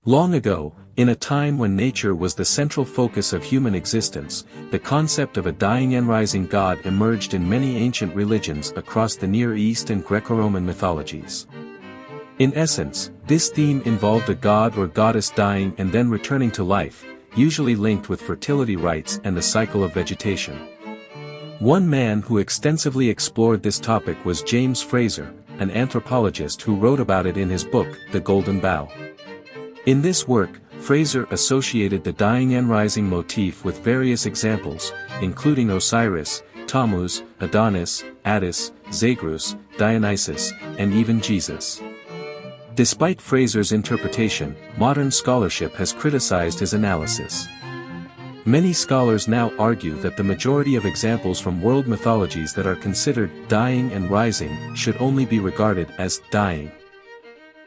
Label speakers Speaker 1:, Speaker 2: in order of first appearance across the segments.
Speaker 1: Long ago, in a time when nature was the central focus of human existence, the concept of a dying and rising god emerged in many ancient religions across the Near East and Greco-Roman mythologies. In essence, this theme involved a god or goddess dying and then returning to life, usually linked with fertility rites and the cycle of vegetation. One man who extensively explored this topic was James Frazer, an anthropologist who wrote about it in his book, The Golden Bough. In this work, Frazer associated the dying and rising motif with various examples, including Osiris, Tammuz, Adonis, Attis, Zagreus, Dionysus, and even Jesus. Despite Frazer's interpretation, modern scholarship has criticized his analysis. Many scholars now argue that the majority of examples from world mythologies that are considered dying and rising should only be regarded as dying.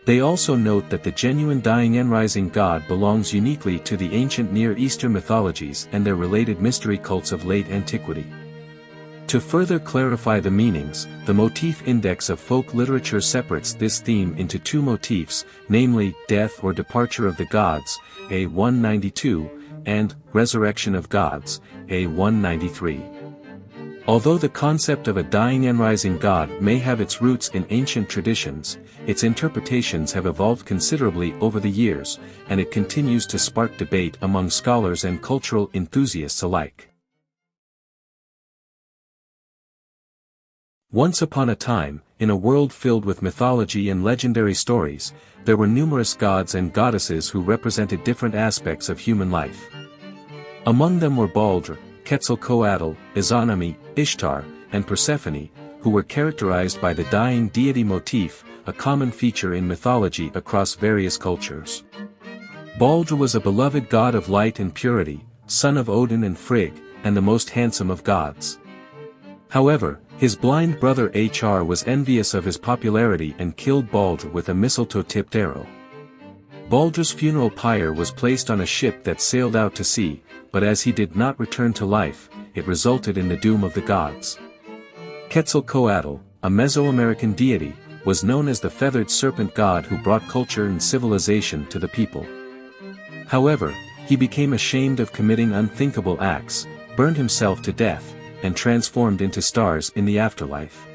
Speaker 1: They also note that the genuine dying and rising god belongs uniquely to the ancient Near Eastern mythologies and their related mystery cults of late antiquity. To further clarify the meanings, the motif index of folk literature separates this theme into two motifs, namely, death or departure of the gods, A192, and resurrection of gods, A193. Although the concept of a dying and rising god may have its roots in ancient traditions, its interpretations have evolved considerably over the years, and it continues to spark debate among scholars and cultural enthusiasts alike. Once upon a time, in a world filled with mythology and legendary stories, there were numerous gods and goddesses who represented different aspects of human life. Among them were Baldur, Quetzalcoatl, Izanami, Ishtar, and Persephone, who were characterized by the dying deity motif, a common feature in mythology across various cultures. Baldur was a beloved god of light and purity, son of Odin and Frigg, and the most handsome of gods. However, his blind brother Hr was envious of his popularity and killed Baldur with a mistletoe-tipped arrow. Baldur's funeral pyre was placed on a ship that sailed out to sea, but as he did not return to life, it resulted in the doom of the gods. Quetzalcoatl, a Mesoamerican deity, was known as the feathered serpent god who brought culture and civilization to the people. However, he became ashamed of committing unthinkable acts, burned himself to death, and transformed into stars in the afterlife.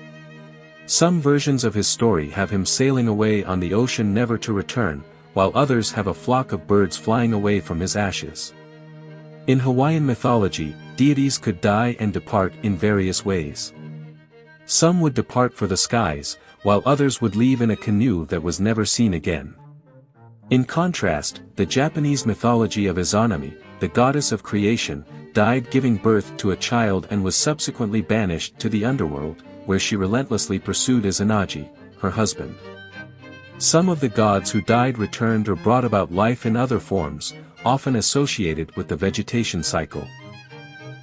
Speaker 1: Some versions of his story have him sailing away on the ocean never to return, while others have a flock of birds flying away from his ashes. In Hawaiian mythology, deities could die and depart in various ways. Some would depart for the skies, while others would leave in a canoe that was never seen again. In contrast, the Japanese mythology of Izanami, the goddess of creation, died giving birth to a child and was subsequently banished to the underworld, where she relentlessly pursued Izanagi, her husband. Some of the gods who died returned or brought about life in other forms, often associated with the vegetation cycle.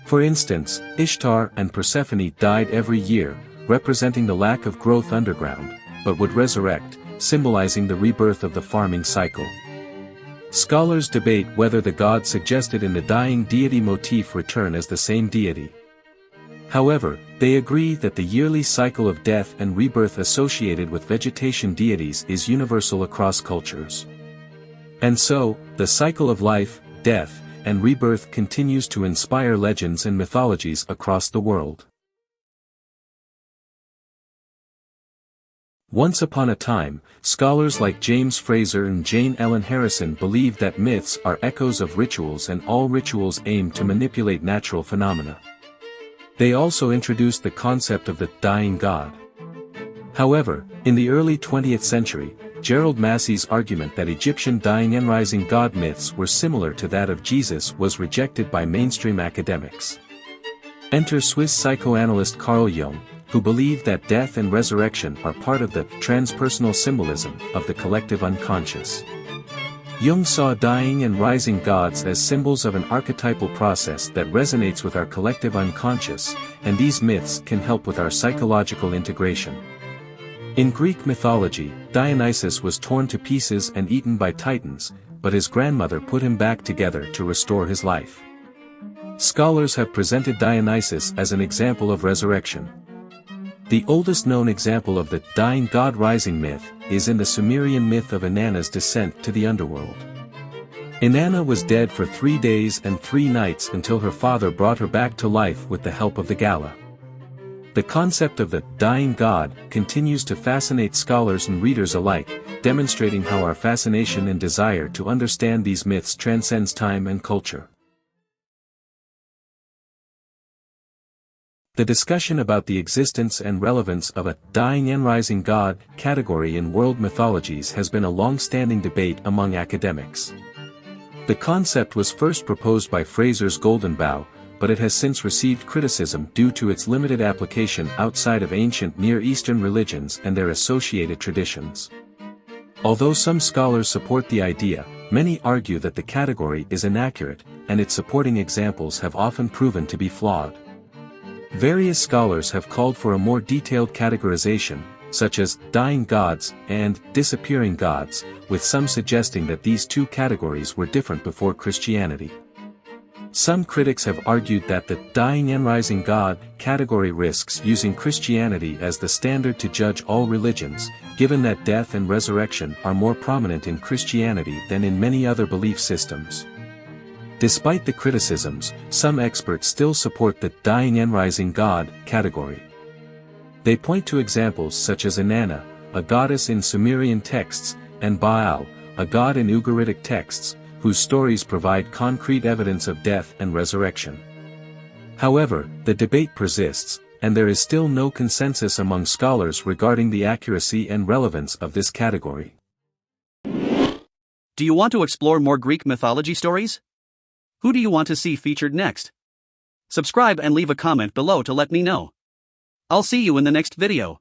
Speaker 1: For instance, Ishtar and Persephone died every year, representing the lack of growth underground, but would resurrect, symbolizing the rebirth of the farming cycle. Scholars debate whether the gods suggested in the dying deity motif return as the same deity. However, they agree that the yearly cycle of death and rebirth associated with vegetation deities is universal across cultures. And so, the cycle of life, death, and rebirth continues to inspire legends and mythologies across the world. Once upon a time, scholars like James Frazer and Jane Ellen Harrison believed that myths are echoes of rituals and all rituals aim to manipulate natural phenomena. They also introduced the concept of the dying god. However, in the early 20th century, Gerald Massey's argument that Egyptian dying and rising god myths were similar to that of Jesus was rejected by mainstream academics. Enter Swiss psychoanalyst Carl Jung, who believed that death and resurrection are part of the transpersonal symbolism of the collective unconscious. Jung saw dying and rising gods as symbols of an archetypal process that resonates with our collective unconscious, and these myths can help with our psychological integration. In Greek mythology, Dionysus was torn to pieces and eaten by titans, but his grandmother put him back together to restore his life. Scholars have presented Dionysus as an example of resurrection. The oldest known example of the dying god rising myth is in the Sumerian myth of Inanna's descent to the underworld. Inanna was dead for 3 days and 3 nights until her father brought her back to life with the help of the Gala. The concept of the dying god continues to fascinate scholars and readers alike, demonstrating how our fascination and desire to understand these myths transcends time and culture. The discussion about the existence and relevance of a dying and rising god category in world mythologies has been a long-standing debate among academics. The concept was first proposed by Fraser's Golden Bough, but it has since received criticism due to its limited application outside of ancient Near Eastern religions and their associated traditions. Although some scholars support the idea, many argue that the category is inaccurate, and its supporting examples have often proven to be flawed. Various scholars have called for a more detailed categorization, such as dying gods and disappearing gods, with some suggesting that these two categories were different before Christianity. Some critics have argued that the dying and rising god category risks using Christianity as the standard to judge all religions, given that death and resurrection are more prominent in Christianity than in many other belief systems. Despite the criticisms, some experts still support the dying and rising god category. They point to examples such as Inanna, a goddess in Sumerian texts, and Baal, a god in Ugaritic texts, whose stories provide concrete evidence of death and resurrection. However, the debate persists, and there is still no consensus among scholars regarding the accuracy and relevance of this category.
Speaker 2: Do you want to explore more Greek mythology stories? Who do you want to see featured next? Subscribe and leave a comment below to let me know. I'll see you in the next video.